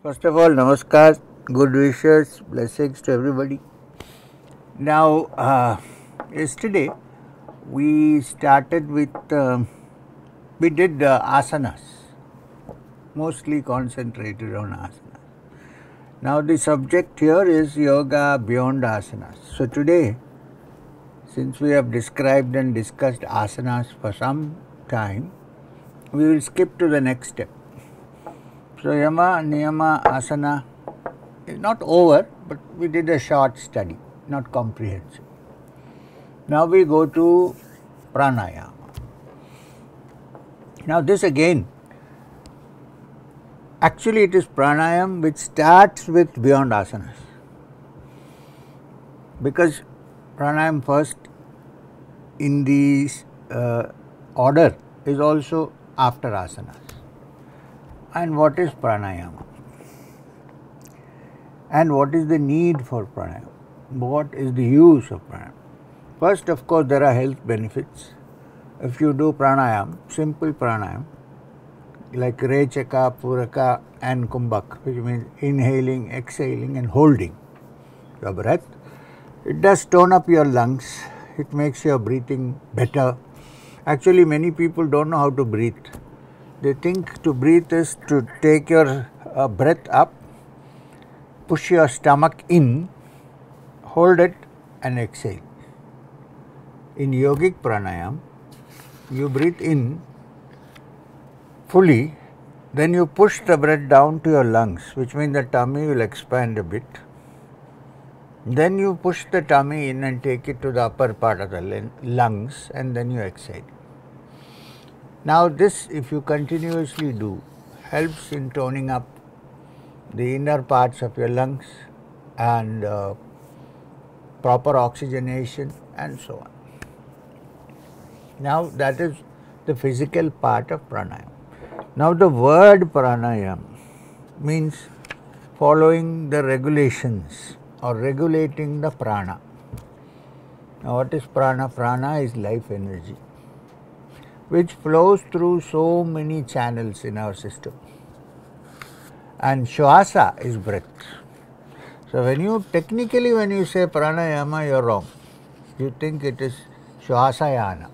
First of all, namaskar, good wishes, blessings to everybody. Now, yesterday we started with, we did asanas, mostly concentrated on asanas. Now the subject here is yoga beyond asanas. So today, since we have described and discussed asanas for some time, we will skip to the next step. So yama, niyama, asana is not over, but we did a short study, not comprehensive. Now we go to pranayama. Now this again, actually it is pranayam which starts with beyond asanas. Because pranayam first in the order is also after asanas. And what is pranayama? And what is the need for pranayama? What is the use of pranayama? First, of course, there are health benefits. If you do pranayam, simple pranayam, like Rechaka, Puraka and Kumbhak, which means inhaling, exhaling and holding your breath, it does tone up your lungs. It makes your breathing better. Actually, many people don't know how to breathe. They think to breathe is to take your breath up, push your stomach in, hold it and exhale. In yogic pranayam, you breathe in fully, then you push the breath down to your lungs, which means the tummy will expand a bit. Then you push the tummy in and take it to the upper part of the lungs, and then you exhale. Now this, if you continuously do, helps in toning up the inner parts of your lungs and proper oxygenation and so on. Now that is the physical part of pranayam. Now the word pranayam means following the regulations or regulating the prana. Now what is prana? Prana is life energy, which flows through so many channels in our system. And shwasa is breath. So when you say pranayama, you are wrong. You think it is shwasayana,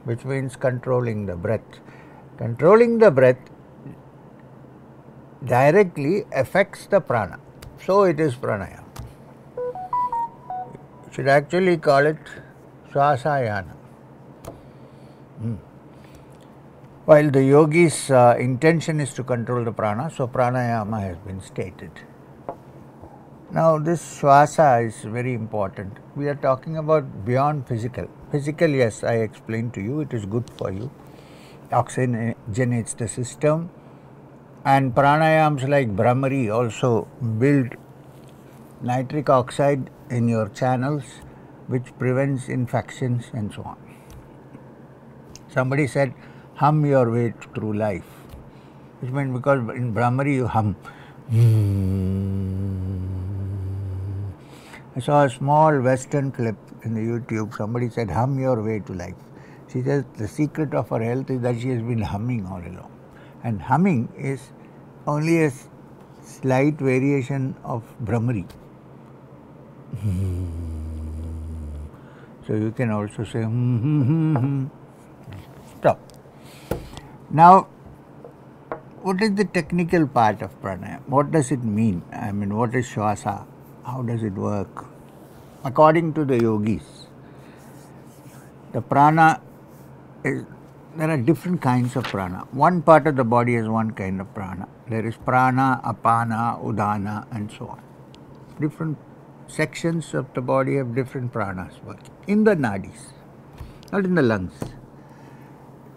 which means controlling the breath. Controlling the breath directly affects the prana. So it is pranayama. You should actually call it shwasayana. While the yogi's intention is to control the prana, so pranayama has been stated. Now this shwasa is very important. We are talking about beyond physical. Physical, yes, I explained to you, it is good for you. Oxygenates the system. And pranayams like Brahmari also build nitric oxide in your channels, which prevents infections and so on. Somebody said, hum your way through life. Which means because in Brahmari you hum. I saw a small Western clip in the YouTube. Somebody said, hum your way to life. She says the secret of her health is that she has been humming all along. And humming is only a slight variation of Brahmari. So you can also say Stop. Now, what is the technical part of pranayama? What does it mean? I mean, what is shwasa? How does it work? According to the yogis, the prana is, there are different kinds of prana. One part of the body is one kind of prana. There is prana, apana, udana and so on. Different sections of the body have different pranas working in the nadis, not in the lungs.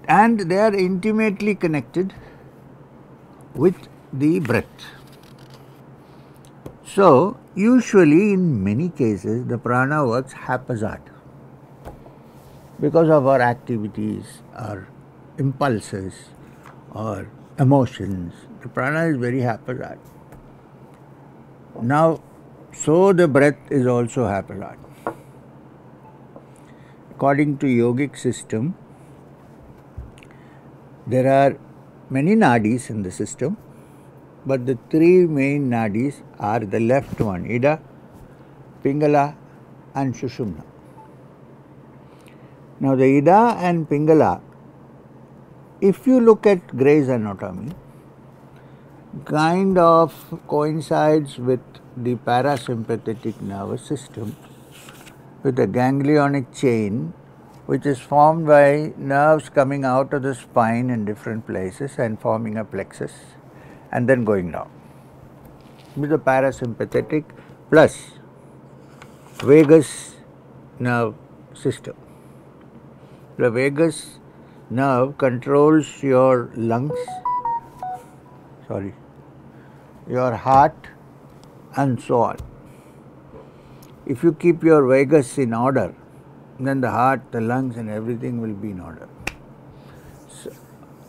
And they are intimately connected with the breath. So, usually in many cases the prana works haphazard because of our activities, our impulses or emotions. The prana is very haphazard. Now, so the breath is also haphazard. According to yogic system, there are many nadis in the system, but the three main nadis are the left one, Ida, Pingala and Sushumna. Now the Ida and Pingala, if you look at Gray's anatomy, kind of coincides with the parasympathetic nervous system, with a ganglionic chain which is formed by nerves coming out of the spine in different places and forming a plexus and then going down. With the parasympathetic plus vagus nerve system. The vagus nerve controls your lungs, your heart and so on. If you keep your vagus in order, then the heart, the lungs and everything will be in order. So,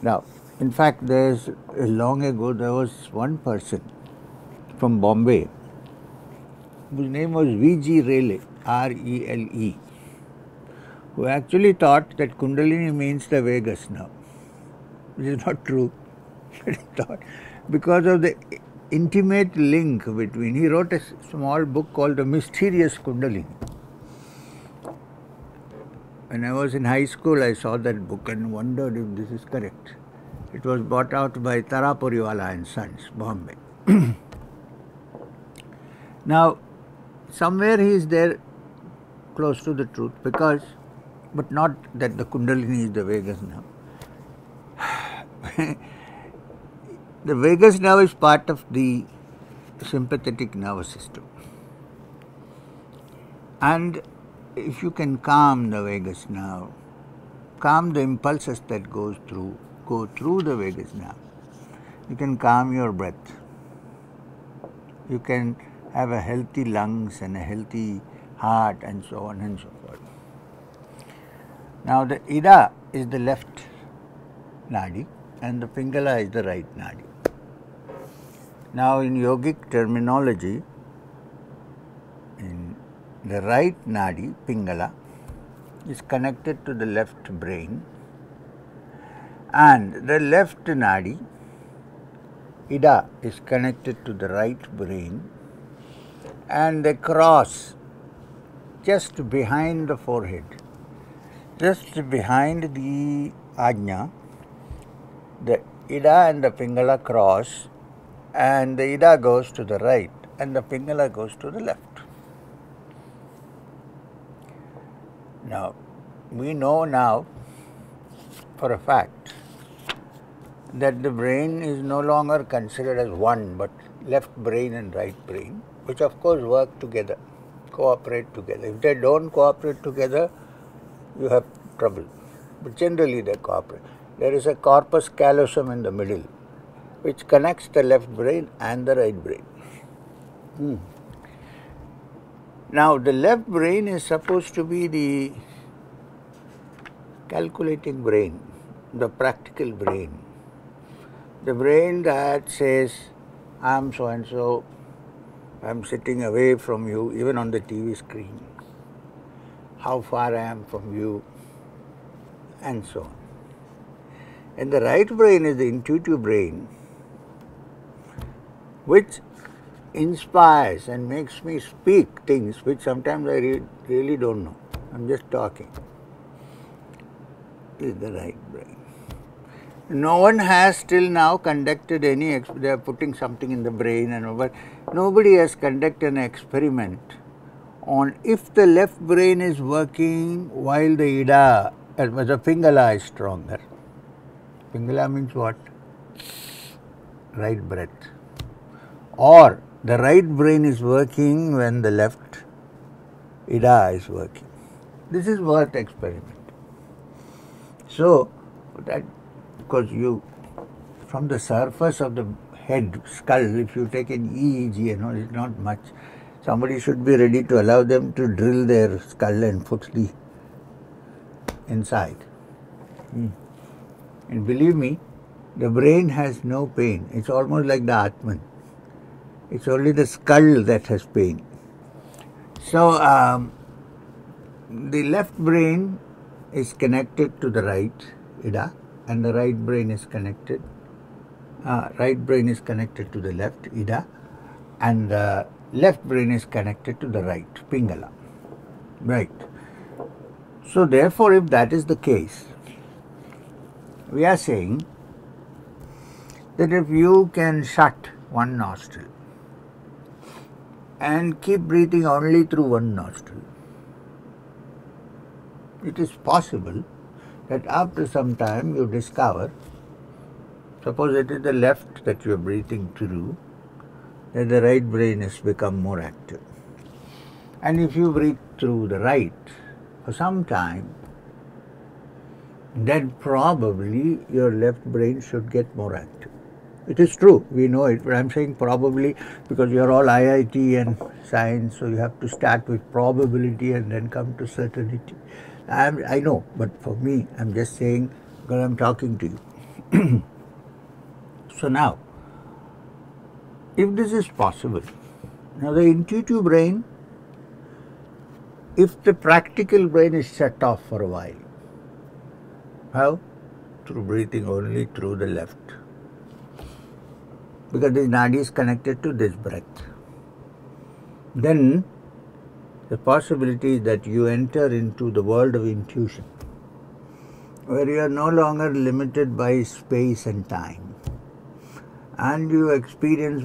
now, in fact, long ago there was one person from Bombay whose name was V.G. Rele, R-E-L-E, who actually thought that Kundalini means the vagus nerve, which is not true. He thought, because of the intimate link between, he wrote a small book called The Mysterious Kundalini. When I was in high school, I saw that book and wondered if this is correct. It was bought out by Tarapuriwala and Sons, Bombay. Now, somewhere he is there close to the truth, but not that the Kundalini is the vagus nerve. The vagus nerve is part of the sympathetic nervous system. And if you can calm the vagus nerve, calm the impulses that go through the vagus nerve, you can calm your breath. You can have a healthy lungs and a healthy heart and so on and so forth. Now the Ida is the left nadi and the Pingala is the right nadi. Now in yogic terminology, the right nadi, Pingala, is connected to the left brain, and the left nadi, Ida, is connected to the right brain, and they cross just behind the forehead, just behind the ajna. The Ida and the Pingala cross, and the Ida goes to the right and the Pingala goes to the left. Now, we know now for a fact that the brain is no longer considered as one, but left brain and right brain, which of course work together, cooperate together. If they don't cooperate together, you have trouble. But generally they cooperate. There is a corpus callosum in the middle, which connects the left brain and the right brain. Now, the left brain is supposed to be the calculating brain, the practical brain, the brain that says, I am so and so, I am sitting away from you, even on the TV screen, how far I am from you, and so on. And the right brain is the intuitive brain, which inspires and makes me speak things which sometimes I really don't know. I'm just talking. This is the right brain. No one has till now conducted any, they are putting something in the brain, but nobody has conducted an experiment on if the left brain is working while the Ida, the Pingala is stronger. Pingala means what? Right breath. Or the right brain is working when the left Ida is working. This is worth experiment. So, that because from the surface of the head, skull, if you take an EEG, it's not much. Somebody should be ready to allow them to drill their skull and put the inside. And believe me, the brain has no pain. It's almost like the Atman. It's only the skull that has pain. So, the left brain is connected to the right Ida and the right brain is connected Right brain is connected to the left, Ida, and the left brain is connected to the right, pingala. Right. So therefore, if that is the case, we are saying that if you can shut one nostril and keep breathing only through one nostril, it is possible that after some time you discover, suppose it is the left that you are breathing through, that the right brain has become more active. And if you breathe through the right for some time, then probably your left brain should get more active. It is true, we know it, but I am saying probably because you are all IIT and science, so you have to start with probability and then come to certainty. I know, but for me, I am just saying because I am talking to you. So now, if this is possible, now the intuitive brain, if the practical brain is shut off for a while, how? Through breathing only through the left. Because this nadi is connected to this breath. Then the possibility is that you enter into the world of intuition, where you are no longer limited by space and time. And you experience,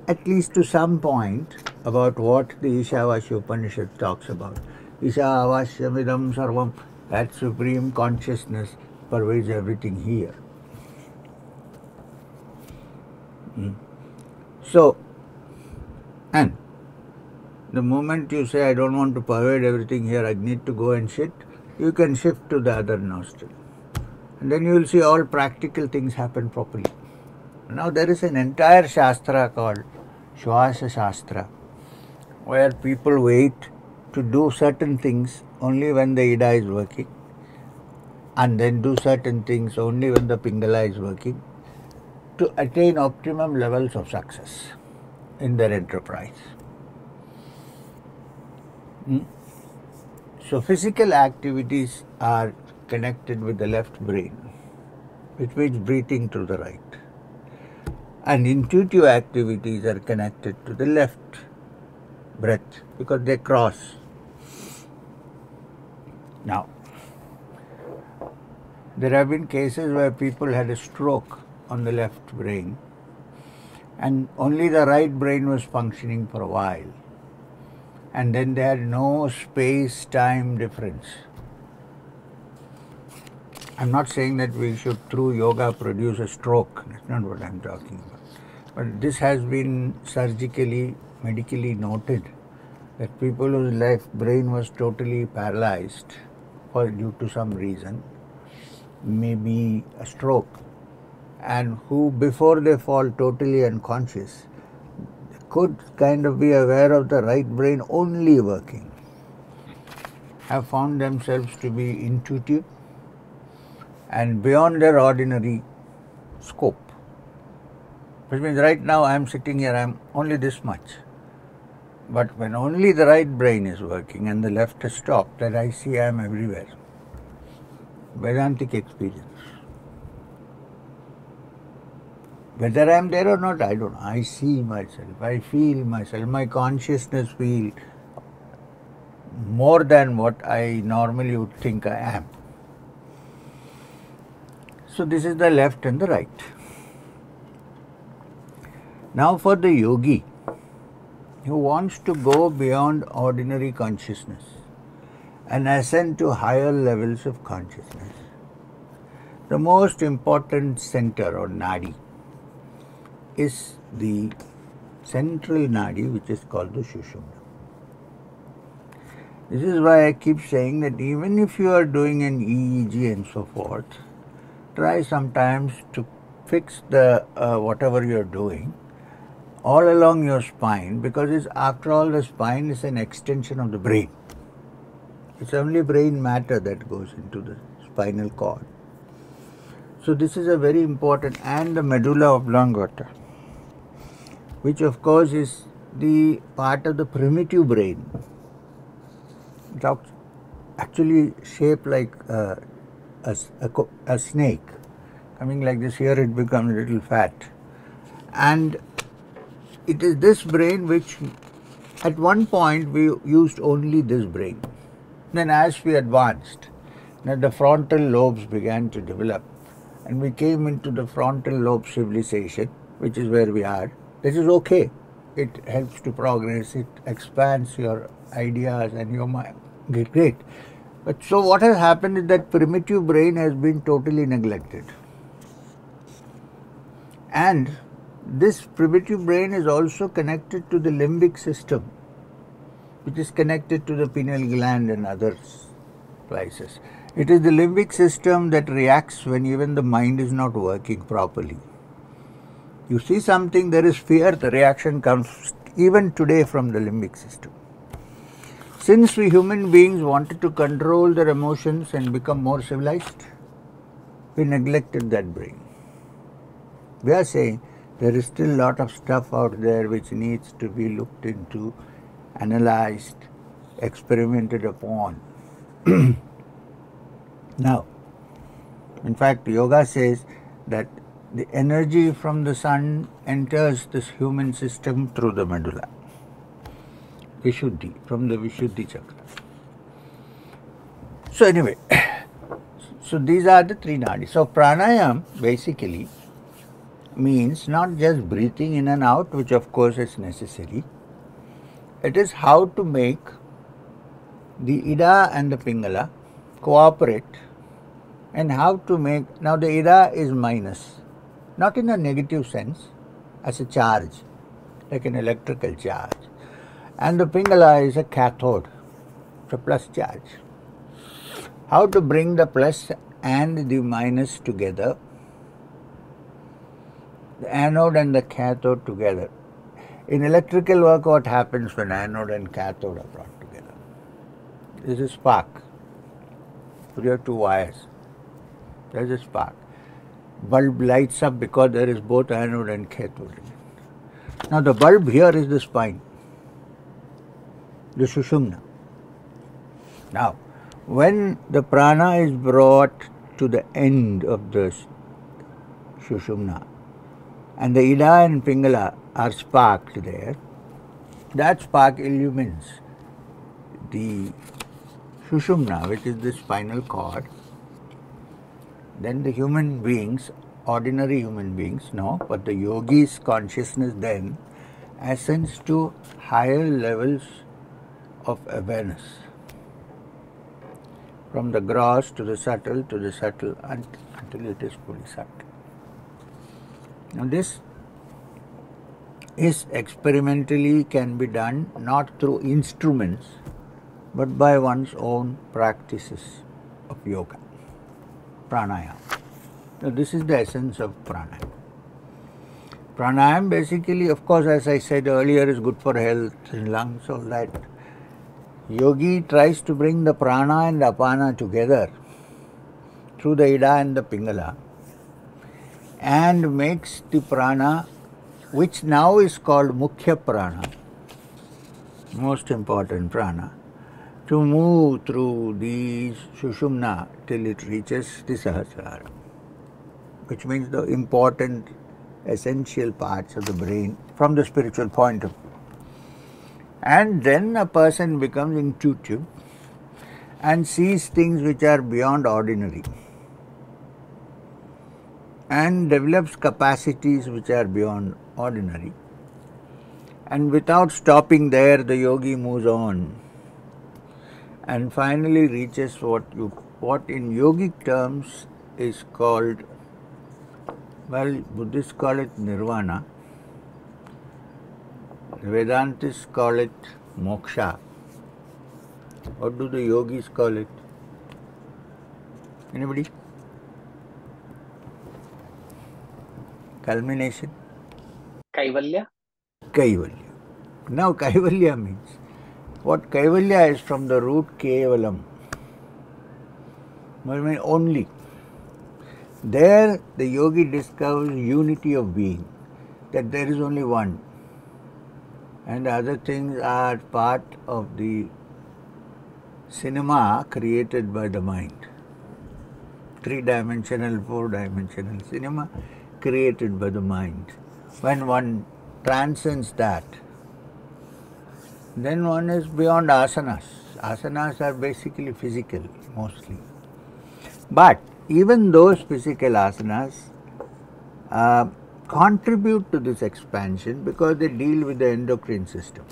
at least to some point, about what the Ishavasya Upanishad talks about. Ishavasyamidam sarvam, that supreme consciousness pervades everything here. So, and the moment you say, I don't want to pervade everything here, I need to go and sit, you can shift to the other nostril. And then you will see all practical things happen properly. Now there is an entire Shastra called Shwaasa Shastra, where people wait to do certain things only when the Ida is working, and then do certain things only when the pingala is working, to attain optimum levels of success in their enterprise. So physical activities are connected with the left brain, which means breathing through the right. And intuitive activities are connected to the left breath because they cross. Now, there have been cases where people had a stroke on the left brain and only the right brain was functioning for a while, and then they had no space-time difference. I'm not saying that we should through yoga produce a stroke, that's not what I'm talking about. But this has been surgically, medically noted that people whose left brain was totally paralyzed due to some reason, maybe a stroke, and who before they fall totally unconscious could kind of be aware of the right brain only working, have found themselves to be intuitive and beyond their ordinary scope. Which means right now I am sitting here, I am only this much. But when only the right brain is working and the left has stopped, then I see I am everywhere. Vedantic experience. Whether I am there or not, I don't know. I see myself, I feel myself, my consciousness feels more than what I normally would think I am. So this is the left and the right. Now for the yogi who wants to go beyond ordinary consciousness and ascend to higher levels of consciousness, the most important center or nadi is the central nadi, which is called the sushumna. This is why I keep saying that even if you are doing an EEG and so forth, try sometimes to fix the whatever you are doing all along your spine, because after all the spine is an extension of the brain. It's only brain matter that goes into the spinal cord. So this is a very important, and the medulla oblongata, which of course is the part of the primitive brain. It's actually shaped like a snake, coming like this, here it becomes a little fat. And it is this brain which, at one point we used only this brain. Then as we advanced, now the frontal lobes began to develop, and we came into the frontal lobe civilization, which is where we are. This is okay. It helps to progress, it expands your ideas and your mind. Great. But so what has happened is that primitive brain has been totally neglected. And this primitive brain is also connected to the limbic system, which is connected to the pineal gland and other places. It is the limbic system that reacts when even the mind is not working properly. You see something, there is fear, the reaction comes even today from the limbic system. Since we human beings wanted to control their emotions and become more civilized, we neglected that brain. We are saying there is still a lot of stuff out there which needs to be looked into, analyzed, experimented upon. Now, in fact, yoga says that the energy from the sun enters this human system through the medulla, Vishuddhi, from the Vishuddhi chakra. So anyway, so these are the three nadis. So pranayam basically means not just breathing in and out, which of course is necessary. It is how to make the ida and the pingala cooperate, and how to make, now the ida is minus, not in a negative sense, as a charge, like an electrical charge. And the pingala is a cathode, it's a plus charge. How to bring the plus and the minus together, the anode and the cathode together. In electrical work, what happens when anode and cathode are brought together? There is a spark. So you have two wires. There is a spark. Bulb lights up because there is both anode and cathode in it. Now the bulb here is the spine, the sushumna. Now, when the prana is brought to the end of the sushumna, and the ida and pingala are sparked there, that spark illumines the sushumna, which is the spinal cord. Then the human beings, ordinary human beings, no, but the yogi's consciousness then ascends to higher levels of awareness, from the gross to the subtle until it is fully subtle. Now this is experimentally can be done not through instruments but by one's own practices of yoga, pranayam. Now this is the essence of pranayam. Pranayam basically, of course, as I said earlier, is good for health, lungs, all that. Yogi tries to bring the prana and the apana together through the ida and the pingala, and makes the prana, which now is called mukhya prana, most important prana, to move through the sushumna till it reaches the sahasrara, which means the important, essential parts of the brain from the spiritual point of view. And then a person becomes intuitive and sees things which are beyond ordinary, and develops capacities which are beyond ordinary. And without stopping there, the yogi moves on and finally reaches what in yogic terms is called, well, Buddhists call it nirvana, Vedantists call it moksha. What do the yogis call it? Anybody? Culmination? Kaivalya? Kaivalya. Now Kaivalya means, what Kaivalya is from the root Kevalam, I mean only. There the yogi discovers unity of being, that there is only one, and other things are part of the cinema created by the mind. three-dimensional, four-dimensional cinema created by the mind. When one transcends that, then one is beyond asanas. Asanas are basically physical, mostly. But even those physical asanas contribute to this expansion because they deal with the endocrine system.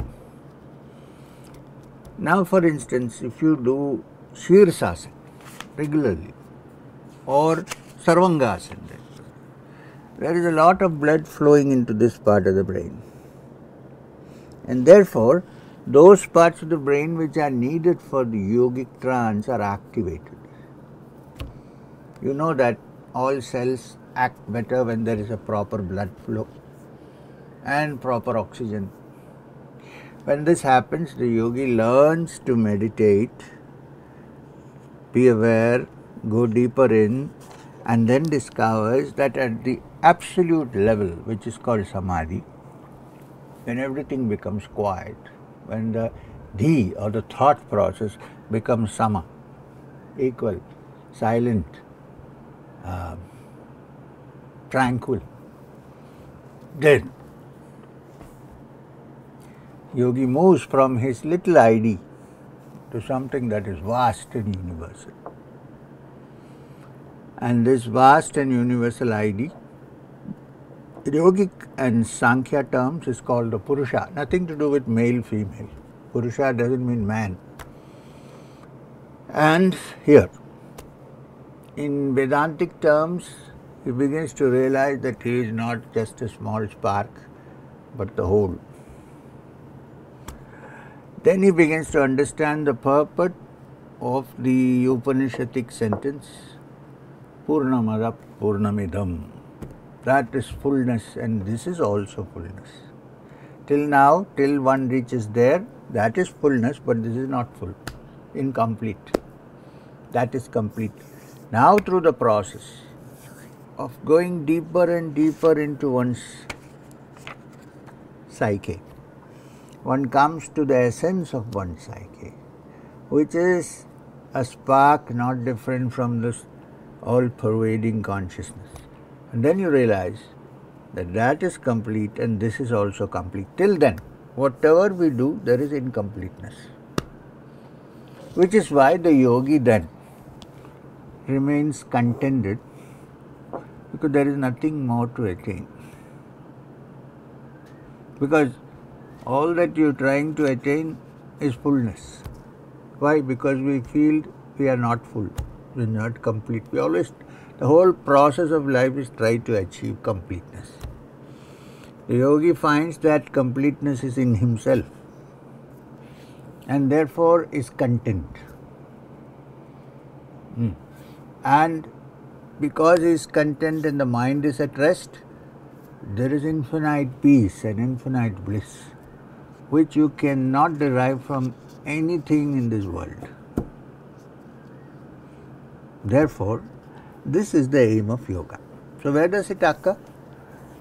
Now, for instance, if you do Shirsasana regularly or Sarvangasana, there is a lot of blood flowing into this part of the brain. And therefore, those parts of the brain which are needed for the yogic trance are activated. You know that all cells act better when there is a proper blood flow and proper oxygen. When this happens, the yogi learns to meditate, be aware, go deeper in, and then discovers that at the absolute level, which is called Samadhi, when everything becomes quiet, when the dhi or the thought process becomes sama, equal, silent, tranquil, then yogi moves from his little ID to something that is vast and universal. And this vast and universal ID, in yogic and Sankhya terms, is called the Purusha. Nothing to do with male, female. Purusha doesn't mean man. And here, in Vedantic terms, he begins to realize that he is not just a small spark, but the whole. Then he begins to understand the purport of the Upanishadic sentence, Purnamada Purnamidam. That is fullness, and this is also fullness. Till now, till one reaches there, that is fullness, but this is not full, incomplete. That is complete. Now, through the process of going deeper and deeper into one's psyche, one comes to the essence of one's psyche, which is a spark not different from this all-pervading consciousness. And then you realize that that is complete and this is also complete. Till then, whatever we do, there is incompleteness. Which is why the yogi then remains contented, because there is nothing more to attain. Because all that you are trying to attain is fullness. Why? Because we feel we are not full, we are not complete. We always, the whole process of life is try to achieve completeness. The yogi finds that completeness is in himself and therefore is content. And because he is content and the mind is at rest, there is infinite peace and infinite bliss, which you cannot derive from anything in this world. Therefore, this is the aim of yoga. So where does it occur?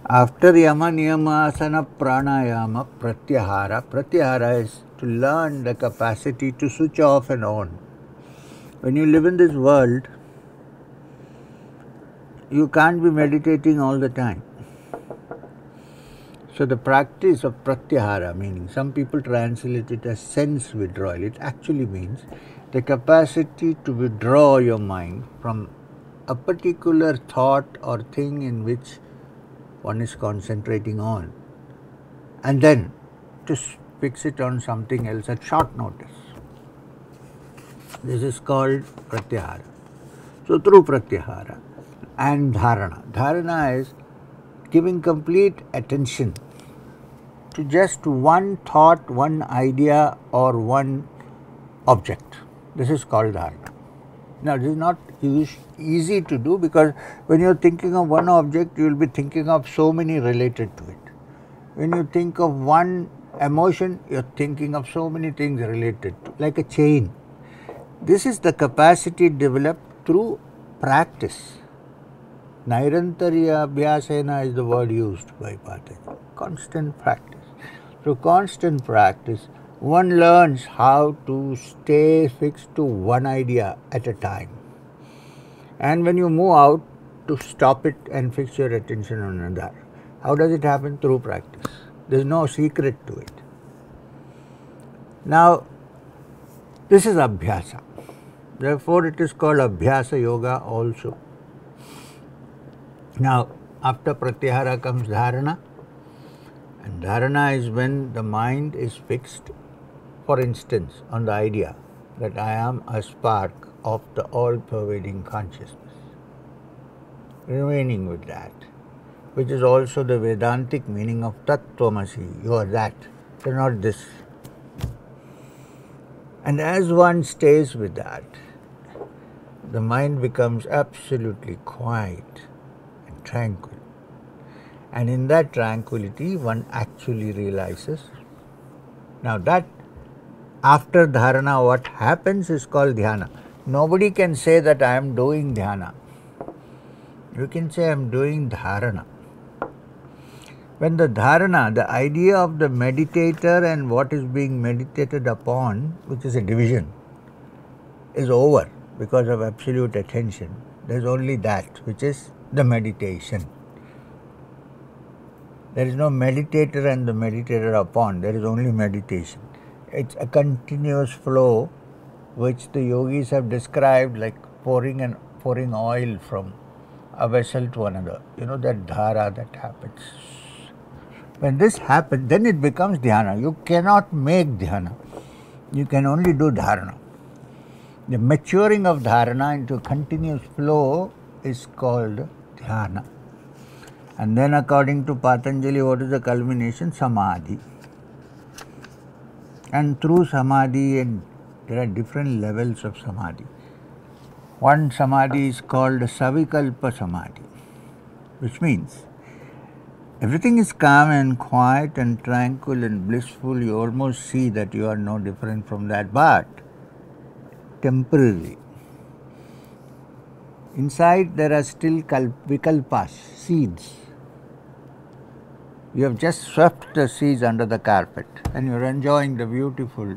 After yama, niyama, asana, pranayama, pratyahara. Pratyahara is to learn the capacity to switch off and on. When you live in this world, you can't be meditating all the time. So the practice of pratyahara, meaning some people translate it as sense withdrawal. It actually means the capacity to withdraw your mind from a particular thought or thing in which one is concentrating on, and then to fix it on something else at short notice. This is called Pratyahara. So through Pratyahara and Dharana. Dharana is giving complete attention to just one thought, one idea or one object. This is called Dharana. Now, this is not easy to do, because when you are thinking of one object, you will be thinking of so many related to it. When you think of one emotion, you are thinking of so many things related to, like a chain. This is the capacity developed through practice. Nairantarya abhyasena is the word used by Patanjali. Constant practice. Through constant practice, one learns how to stay fixed to one idea at a time. And when you move out, to stop it and fix your attention on another. How does it happen? Through practice. There is no secret to it. Now, this is Abhyasa. Therefore, it is called Abhyasa Yoga also. Now, after Pratyahara comes Dharana, and Dharana is when the mind is fixed, for instance, on the idea that I am a spark of the all-pervading consciousness. Remaining with that, which is also the Vedantic meaning of Tattvamasi. You are that, you are not this. And as one stays with that, the mind becomes absolutely quiet and tranquil. And in that tranquility, one actually realizes. Now that after dharana, what happens is called dhyana. Nobody can say that I am doing dhyana. You can say I am doing dharana. When the dharana, the idea of the meditator and what is being meditated upon, which is a division, is over because of absolute attention, there is only that which is the meditation. There is no meditator and the meditator upon, there is only meditation. It's a continuous flow which the yogis have described like pouring oil from a vessel to another. You know that dhara that happens. When this happens, then it becomes dhyana. You cannot make dhyana. You can only do dharana. The maturing of dharana into continuous flow is called dhyana. And then according to Patanjali, what is the culmination? Samadhi. And through Samadhi, and there are different levels of Samadhi. One Samadhi is called Savikalpa Samadhi, which means everything is calm and quiet and tranquil and blissful. You almost see that you are no different from that, but temporarily. Inside there are still vikalpas, seeds. You have just swept the seeds under the carpet and you are enjoying the beautiful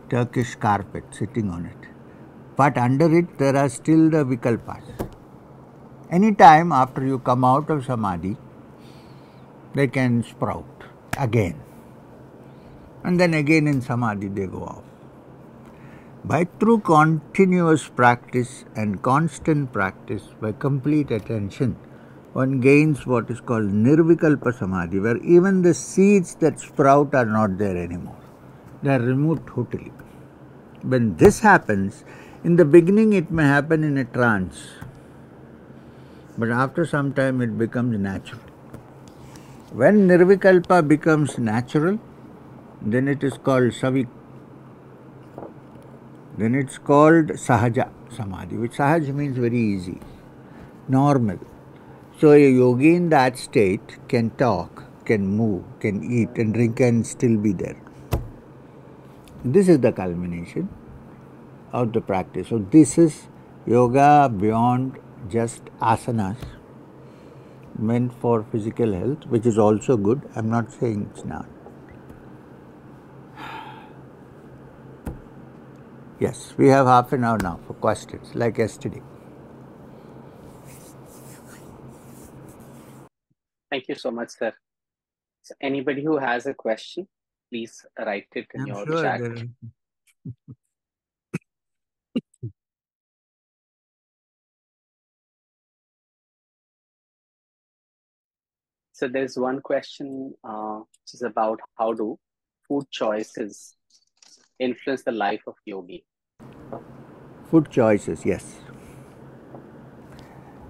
Turkish carpet sitting on it. But under it there are still the vikalpas. Any time after you come out of Samadhi, they can sprout again. And then again in Samadhi they go off. By through continuous practice and constant practice, by complete attention, one gains what is called Nirvikalpa Samadhi, where even the seeds that sprout are not there anymore. They are removed totally. When this happens, in the beginning it may happen in a trance, but after some time it becomes natural. When Nirvikalpa becomes natural, then it is called Then it's called Sahaja Samadhi, which Sahaj means very easy, normal. So a yogi in that state can talk, can move, can eat and drink and still be there. This is the culmination of the practice. So this is yoga beyond just asanas, meant for physical health, which is also good. I'm not saying it's not. Yes, we have half an hour now for questions, like yesterday. Thank you so much, sir. So anybody who has a question, please write it in your chat. So there's one question which is about how do food choices influence the life of yogi? Food choices, yes.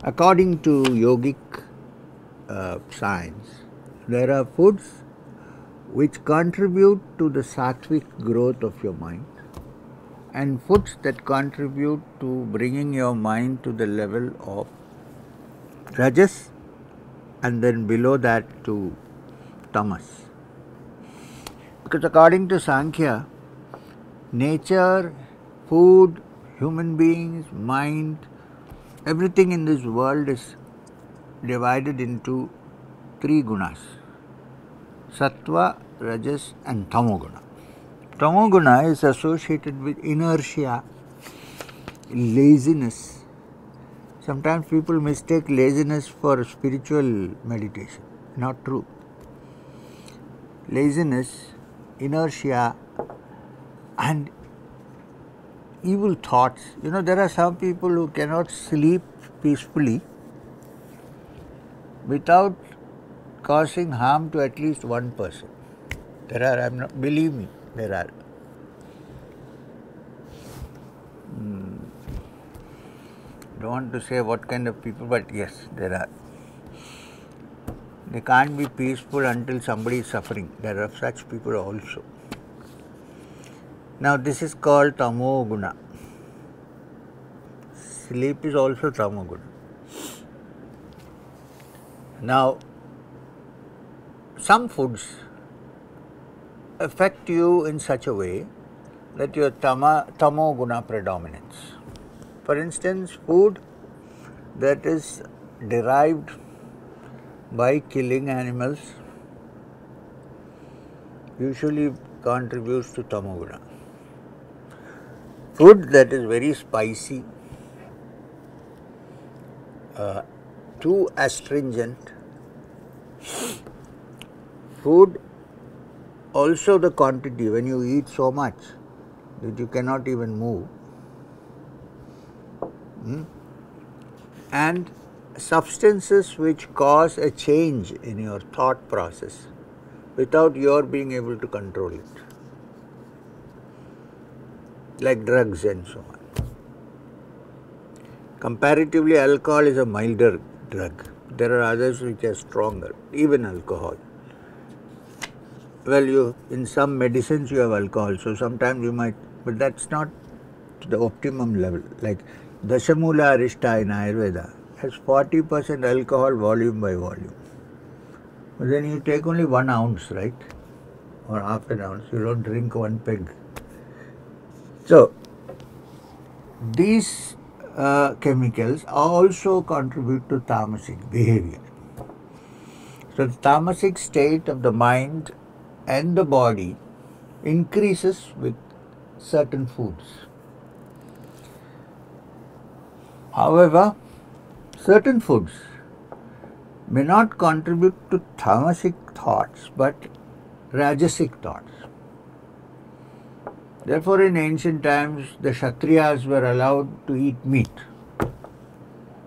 According to yogic science, there are foods which contribute to the sattvic growth of your mind and foods that contribute to bringing your mind to the level of rajas and then below that to tamas. Because according to Sankhya, nature, food, human beings, mind, everything in this world is divided into three gunas: sattva, rajas and tamoguna. Tamoguna is associated with inertia, laziness, Sometimes people mistake laziness for spiritual meditation. Not true. Laziness, inertia, and evil thoughts. There are some people who cannot sleep peacefully without causing harm to at least one person. Believe me, there are. Don't want to say what kind of people, but yes, there are. They can't be peaceful until somebody is suffering. There are such people also. Now this is called tamo guna. Sleep is also tamo guna. Now, some foods affect you in such a way that your tamo guna predominates. For instance, food that is derived by killing animals usually contributes to tamo guna. Food that is very spicy, too astringent, food also the quantity, when you eat so much that you cannot even move, and substances which cause a change in your thought process without your being able to control it, like drugs and so on. Comparatively, alcohol is a milder drug. There are others which are stronger, even alcohol. Well, in some medicines you have alcohol, so sometimes you might, but that's not to the optimum level. Like Dashamula Arishta in Ayurveda has 40% alcohol volume by volume. But then you take only 1 ounce, right? Or half an ounce. You don't drink 1 peg. So, these chemicals also contribute to tamasic behavior. So, the tamasic state of the mind and the body increases with certain foods. However, certain foods may not contribute to tamasic thoughts but rajasic thoughts. Therefore, in ancient times, the Kshatriyas were allowed to eat meat.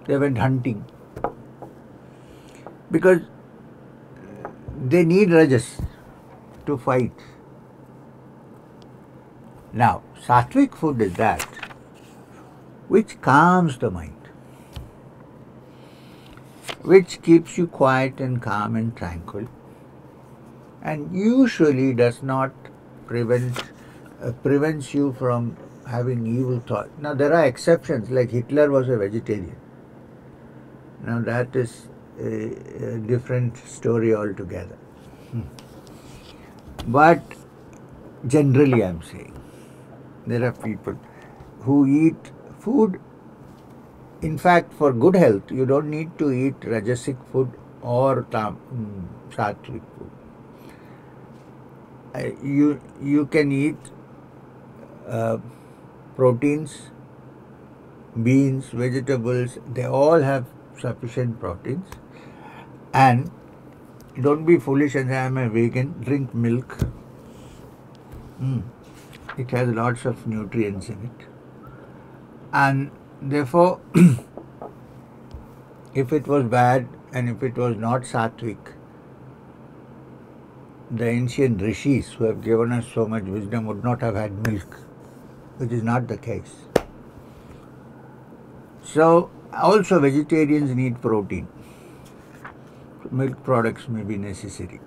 They went hunting because they need rajas to fight. Now, sattvic food is that which calms the mind, which keeps you quiet and calm and tranquil, and usually does not prevents you from having evil thoughts. Now, there are exceptions, like Hitler was a vegetarian. Now, that is a different story altogether. But generally, I am saying, there are people who eat food. In fact, for good health, you don't need to eat rajasic food or sattvic food. You can eat proteins, beans, vegetables. They all have sufficient proteins. And don't be foolish and say, I am a vegan. Drink milk. It has lots of nutrients in it. And therefore, if it was bad and if it was not sattvic, the ancient rishis who have given us so much wisdom would not have had milk, which is not the case. So, also vegetarians need protein. Milk products may be necessary.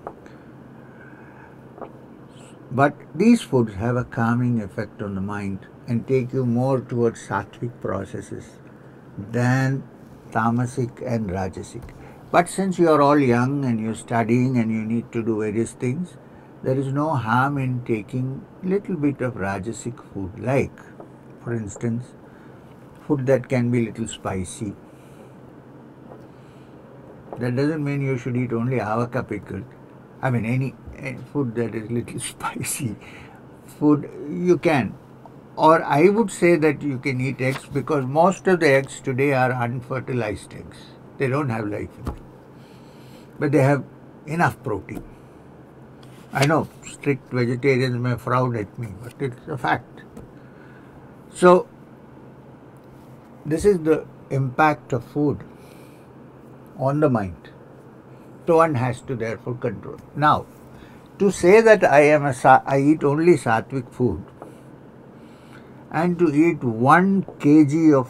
But these foods have a calming effect on the mind and take you more towards sattvic processes than tamasic and rajasic. But since you are all young and you are studying and you need to do various things, there is no harm in taking little bit of rajasic food, like, for instance, food that can be little spicy. That doesn't mean you should eat only avaka pickled. I mean, any food that is little spicy, food you can. or I would say that you can eat eggs, because most of the eggs today are unfertilized eggs. They don't have life in them, but they have enough protein. I know strict vegetarians may frown at me, but it's a fact. So this is the impact of food on the mind. So one has to therefore control. Now, to say that I eat only sattvic food and to eat 1 kg of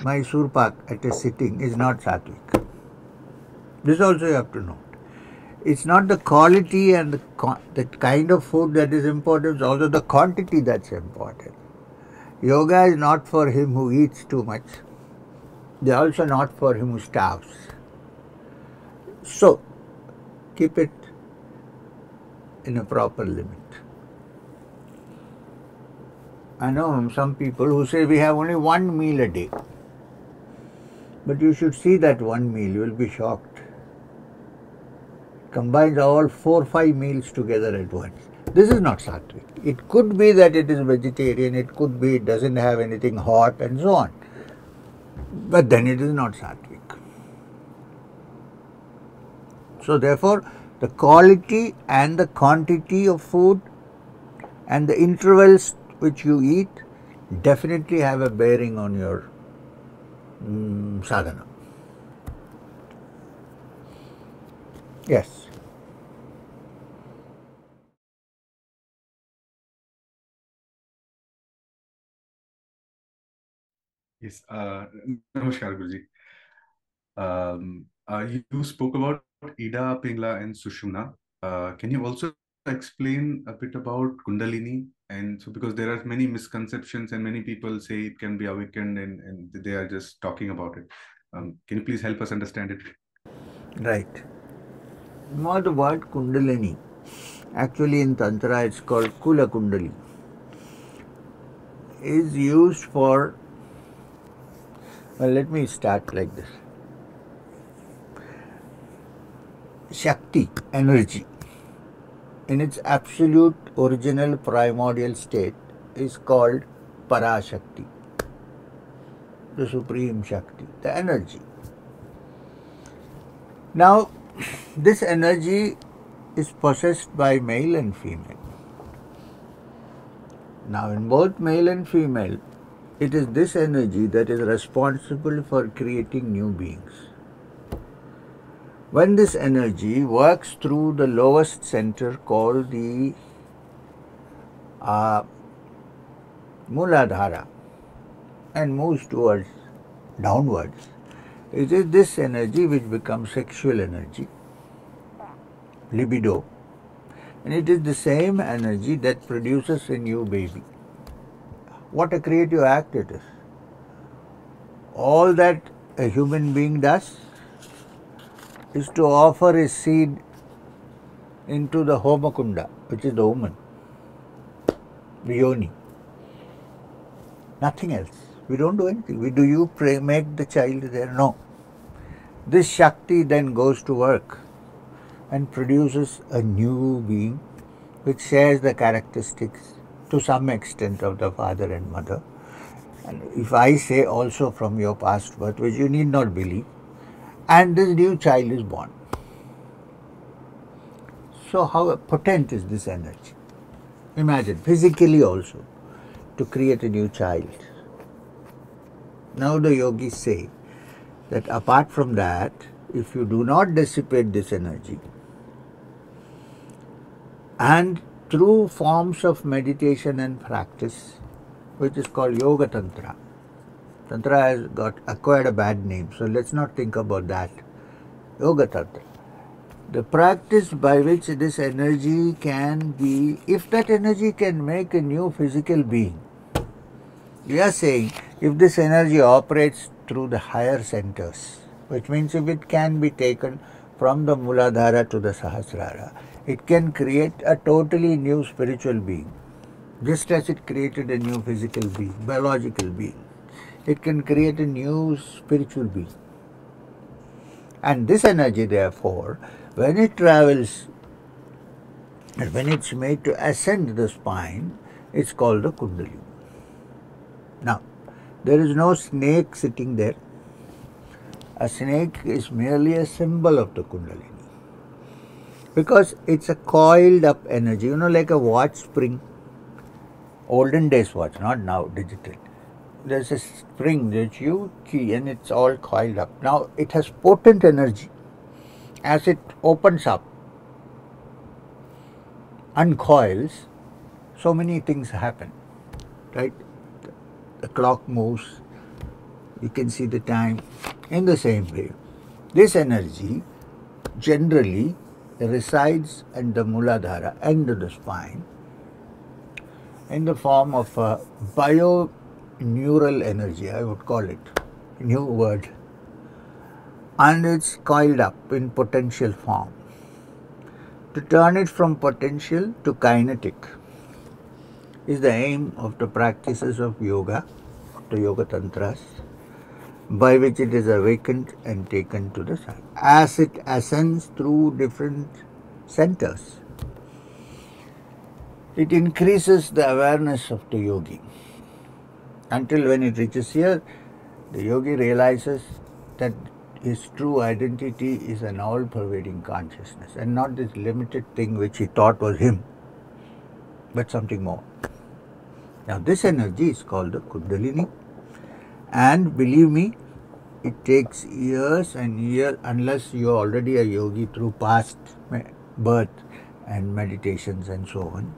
Mysore pak at a sitting is not sattvic. This also you have to note. It's not the quality and the kind of food that is important, it's also the quantity that's important. Yoga is not for him who eats too much. They are also not for him who starves. So, keep it in a proper limit. I know some people who say we have only 1 meal a day. But you should see that 1 meal, you will be shocked. Combines all 4 or 5 meals together at once. This is not sattvic. It could be that it is vegetarian, it could be it doesn't have anything hot and so on. But then it is not sattvic. So therefore, the quality and the quantity of food and the intervals which you eat definitely have a bearing on your sadhana. Yes. Yes. Namaskar, Guruji. You spoke about Ida, Pingala, and Sushumna. Can you also explain a bit about Kundalini? And so, because there are many misconceptions and many people say it can be awakened and they are just talking about it. Can you please help us understand it? Right. Now the word Kundalini, actually in Tantra it's called Kula Kundali, is used for, well, let me start like this. Shakti, energy, in its absolute original primordial state is called Parashakti, the Supreme Shakti, the energy. Now, this energy is possessed by male and female. Now, in both male and female, it is this energy that is responsible for creating new beings. When this energy works through the lowest center called the Muladhara and moves towards downwards, it is this energy which becomes sexual energy, libido, and it is the same energy that produces a new baby. What a creative act it is. All that a human being does is to offer his seed into the Homakunda, which is the woman, the yoni. Nothing else. We don't do anything. Do you make the child there? No. This Shakti then goes to work and produces a new being which shares the characteristics to some extent of the father and mother. And if I say also from your past birth, which you need not believe, and this new child is born. So how potent is this energy? Imagine, physically also, to create a new child. Now the yogis say that apart from that, if you do not dissipate this energy, and through forms of meditation and practice, which is called Yoga Tantra. Tantra has acquired a bad name, so let's not think about that. Yoga Tantra. The practice by which this energy can be, if that energy can make a new physical being, we are saying if this energy operates through the higher centers, which means if it can be taken from the Muladhara to the Sahasrara, it can create a totally new spiritual being, just as it created a new physical being, biological being. It can create a new spiritual being. And this energy, therefore, when it travels, when it's made to ascend the spine, It's called the Kundalini. Now, there is no snake sitting there. A snake is merely a symbol of the Kundalini. Because it's a coiled up energy, like a watch spring. Olden days watch, not now, digital. There's a spring that you key and it's all coiled up. Now it has potent energy. As it opens up, uncoils, so many things happen, right? The clock moves, you can see the time. In the same way, this energy generally resides in the Muladhara, end of the spine, in the form of a bio-neural energy, I would call it, new word, and it's coiled up in potential form. To turn it from potential to kinetic is the aim of the practices of yoga, the yoga tantras, by which it is awakened and taken to the sun, as it ascends through different centers. It increases the awareness of the yogi until when it reaches here, the yogi realizes that his true identity is an all-pervading consciousness and not this limited thing which he thought was him, but something more. Now this energy is called the Kundalini, and believe me, it takes years and years, unless you are already a yogi through past birth and meditations and so on.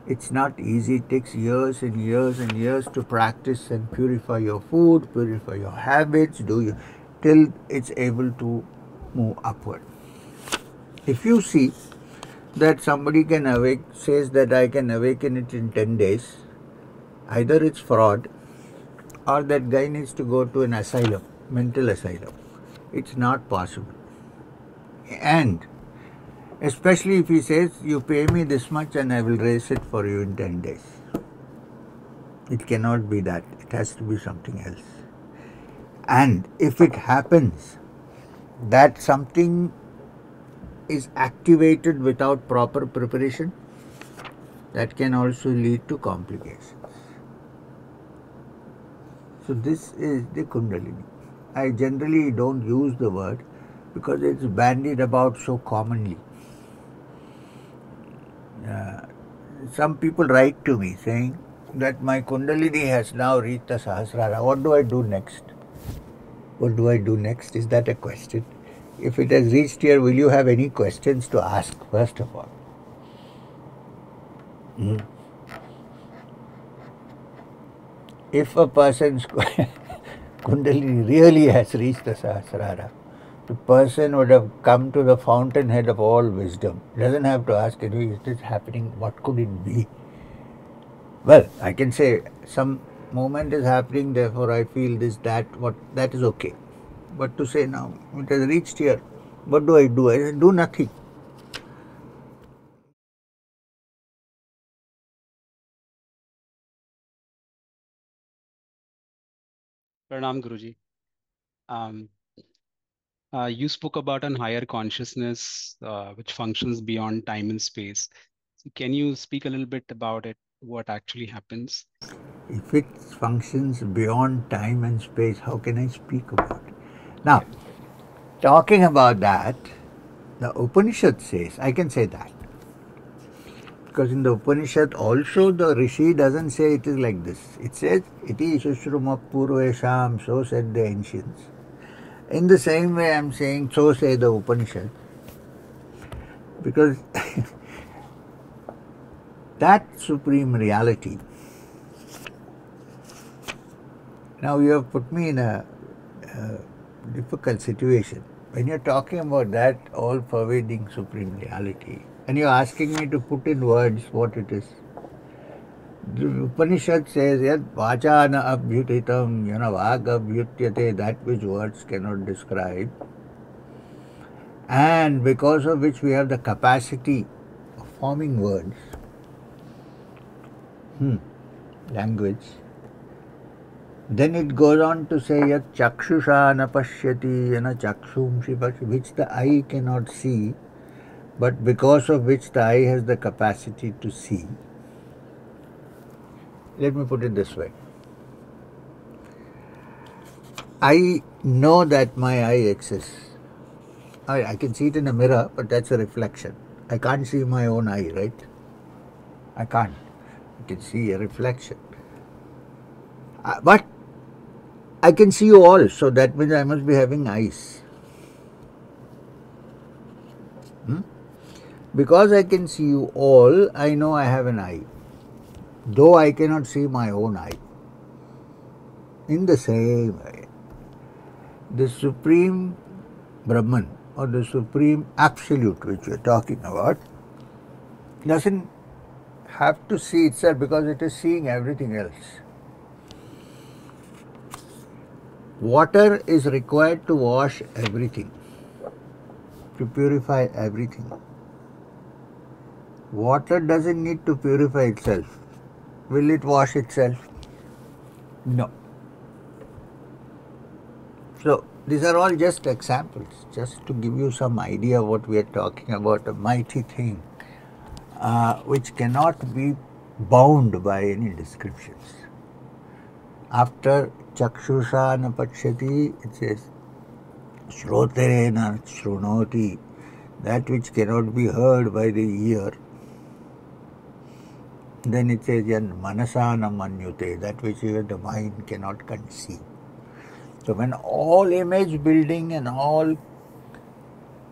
It's not easy. It takes years and years and years to practice and purify your food, purify your habits, till it's able to move upward. If you see that somebody says that I can awaken it in 10 days, either it's fraud or that guy needs to go to an asylum, mental asylum. It's not possible. And especially if he says, you pay me this much and I will raise it for you in 10 days. It cannot be that. It has to be something else. And if it happens that something is activated without proper preparation, that can also lead to complications. So this is the Kundalini. I generally don't use the word because it's bandied about so commonly. Some people write to me saying that my Kundalini has now reached the Sahasrara. What do I do next? What do I do next? Is that a question? If it has reached here, will you have any questions to ask, first of all? If a person's Kundalini really has reached the Sahasrara, the person would have come to the fountainhead of all wisdom. Doesn't have to ask, is this happening? What could it be? Well, I can say some moment is happening, therefore I feel this, that, what, that is okay. But to say now, it has reached here, what do? I do nothing. Pranam Guruji. You spoke about an higher consciousness which functions beyond time and space. So can you speak a little bit about it? What actually happens? If it functions beyond time and space, how can I speak about it? Now, talking about that, the Upanishad says, I can say that. Because in the Upanishad also the Rishi doesn't say it is like this. It says, Iti Shushruma Purvesham, so said the ancients. In the same way I am saying, so say the Upanishad. Because that supreme reality. Now you have put me in a difficult situation. When you're talking about that all-pervading supreme reality, and you're asking me to put in words what it is. The Upanishad says, Yad vachana abhyutitam, vaga abhyutyate, that which words cannot describe, and because of which we have the capacity of forming words, language. Then it goes on to say, Yat chakshusha napashyati, chakshumshi, which the eye cannot see, but because of which the eye has the capacity to see. let me put it this way. I know that my eye exists. I can see it in a mirror, but that's a reflection. I can't see my own eye, right? I can't. I can see a reflection. But I can see you all, so that means I must be having eyes. Because I can see you all, I know I have an eye. Though I cannot see my own eye. In the same way, the Supreme Brahman or the Supreme Absolute which we are talking about doesn't have to see itself because it is seeing everything else. Water is required to wash everything, to purify everything. Water doesn't need to purify itself. Will it wash itself? No. So, these are all just examples, just to give you some idea of what we are talking about, a mighty thing which cannot be bound by any descriptions. After chakshusha na pachyati, it says, shroterena shrunoti, that which cannot be heard by the ear. Then it says, yan manasa na manyute, that which even the mind cannot conceive. So when all image building and all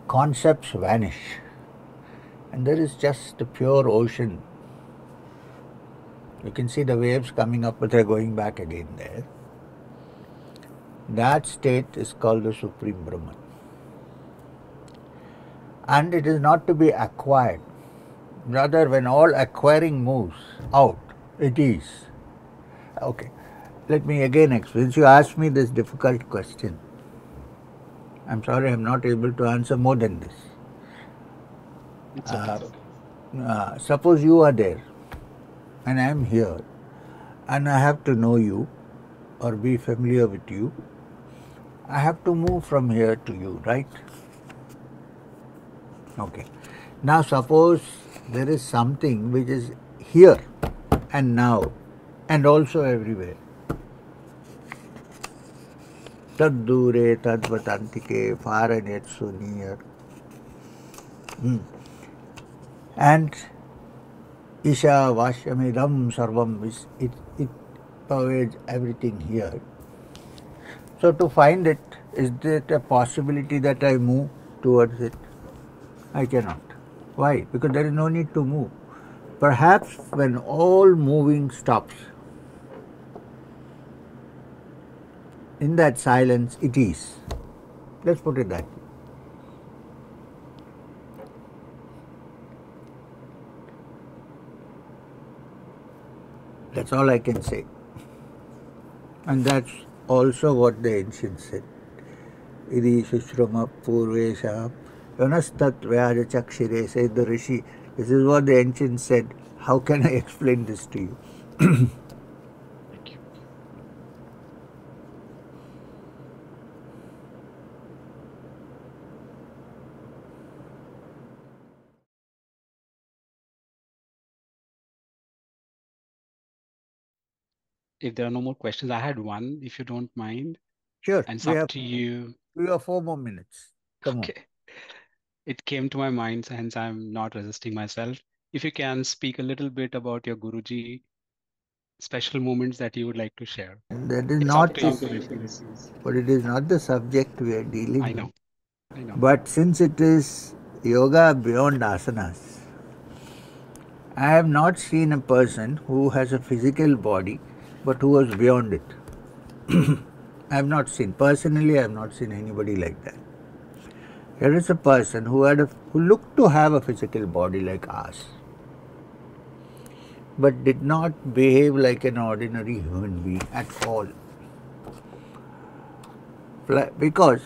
concepts vanish, and there is just a pure ocean, you can see the waves coming up, but they're going back again there. That state is called the Supreme Brahman. And it is not to be acquired. Rather, when all acquiring moves out, it is. Okay. Let me again explain. Since you asked me this difficult question, I'm sorry I'm not able to answer more than this. It's okay. Suppose you are there and I am here and I have to know you or be familiar with you. I have to move from here to you, right? Okay. Now suppose there is something which is here and now and also everywhere. Tad dure, tad vatantike, far and yet so near. And Isha Vashyamidam Sarvam, it pervades everything here. So to find it, is there a possibility that I move towards it? I cannot. Why? Because there is no need to move. Perhaps when all moving stops, in that silence it is. Let's put it that way. That's all I can say. And that's also what the ancients said. Idi Sushrama Purvesha Yanastat Vyaja Chakshire, said the Rishi. This is what the ancients said. How can I explain this to you? Thank you. If there are no more questions, I had one, if you don't mind. Sure. And it's We up have to you. 3 or 4 more minutes. Come on. Okay. It came to my mind, hence I'm not resisting myself. If you can speak a little bit about your Guruji, special moments that you would like to share. That is It's up not to you, this, Guruji. but it is not the subject we are dealing I with. know. I know. But since it is yoga beyond asanas, I have not seen a person who has a physical body but who was beyond it. I have not seen, personally I have not seen anybody like that. Here is a person who looked to have a physical body like us, but did not behave like an ordinary human being at all. Because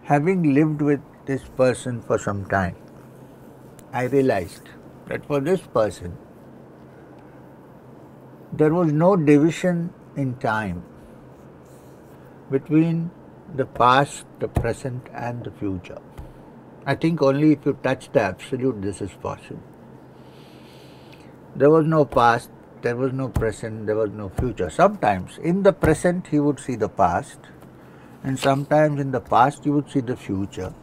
having lived with this person for some time, I realized that for this person, there was no division in time between the past, the present and the future. I think only if you touch the absolute this is possible. There was no past, there was no present, there was no future. Sometimes in the present he would see the past, and sometimes in the past he would see the future,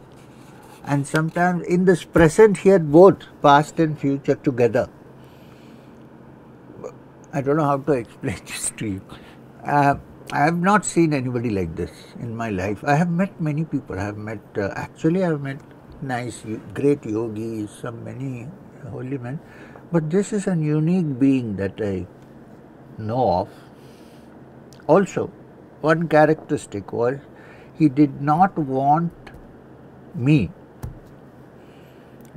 and sometimes in this present he had both past and future together. I don't know how to explain this to you. I have not seen anybody like this in my life. I have met many people. I have met, actually I have met nice, great yogis, some many holy men. But this is a unique being that I know of. Also, one characteristic was he did not want me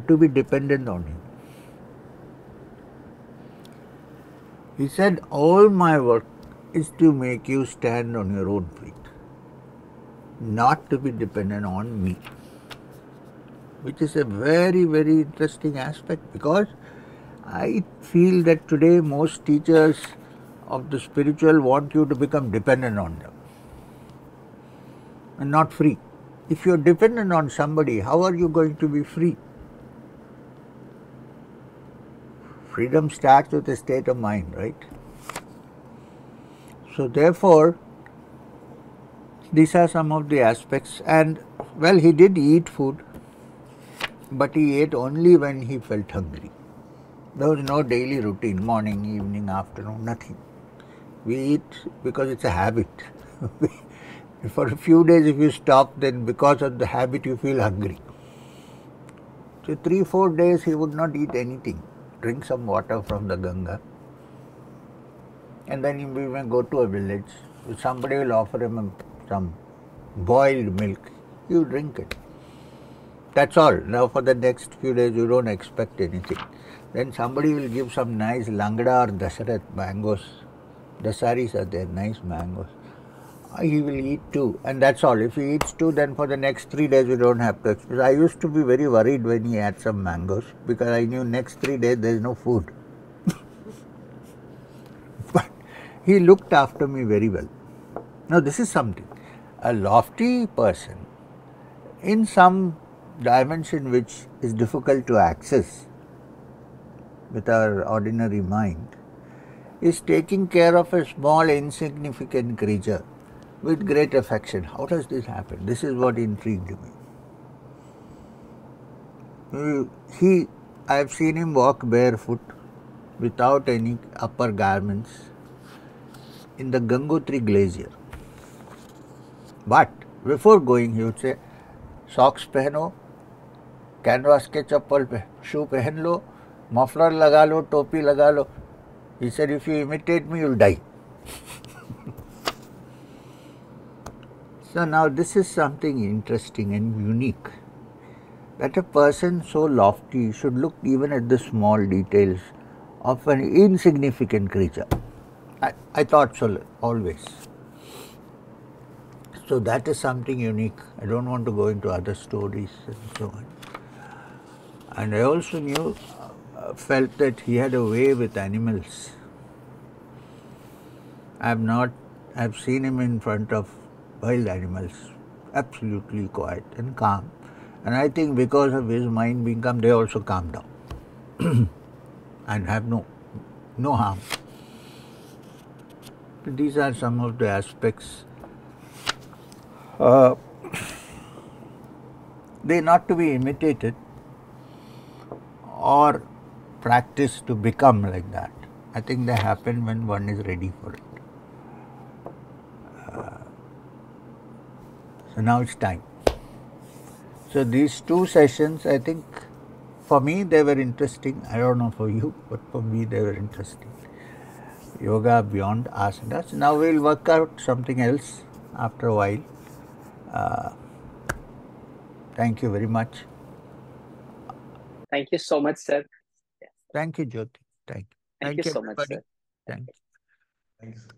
to be dependent on him. He said, all my work is to make you stand on your own feet, not to be dependent on me, which is a very, very interesting aspect, because I feel that today most teachers of the spiritual want you to become dependent on them and not free. If you're dependent on somebody, how are you going to be free? Freedom starts with a state of mind, right? So therefore, these are some of the aspects. And well, he did eat food, but he ate only when he felt hungry. There was no daily routine, morning, evening, afternoon, nothing. We eat because it's a habit. For a few days if you stop, then because of the habit you feel hungry. So 3-4 days he would not eat anything, drink some water from the Ganga, and then we may go to a village, somebody will offer him some boiled milk, you drink it. That's all. Now for the next few days you don't expect anything. Then somebody will give some nice langda or dasarat mangoes. Dasaris are there, nice mangoes. He will eat two, and that's all. If he eats two, then for the next 3 days we don't have to expect. I used to be very worried when he had some mangoes, because I knew next 3 days there is no food. But he looked after me very well. Now this is something. A lofty person in some dimension which is difficult to access with our ordinary mind is taking care of a small insignificant creature with great affection. How does this happen? This is what intrigued me. I have seen him walk barefoot without any upper garments in the Gangotri glacier. But before going, he would say, socks pehno, canvas ke chappal shoe pehen lo, muffler laga lo, topi laga lo. He said, if you imitate me, you'll die. So now this is something interesting and unique, that a person so lofty should look even at the small details of an insignificant creature. I thought so always. So that is something unique. I don't want to go into other stories and so on. And I also felt that he had a way with animals. I've seen him in front of wild animals, absolutely quiet and calm. And I think because of his mind being calm, they also calm down and have no harm. These are some of the aspects. They are not to be imitated or practiced to become like that. I think they happen when one is ready for it. So now it's time. So these 2 sessions, I think, for me they were interesting. I don't know for you, but for me they were interesting. Yoga Beyond Asanas. Now we'll work out something else after a while. Thank you very much. Thank you so much, sir. Thank you, Jyoti. Thank you. Thank you so everybody. much, sir. Thank you. Thanks.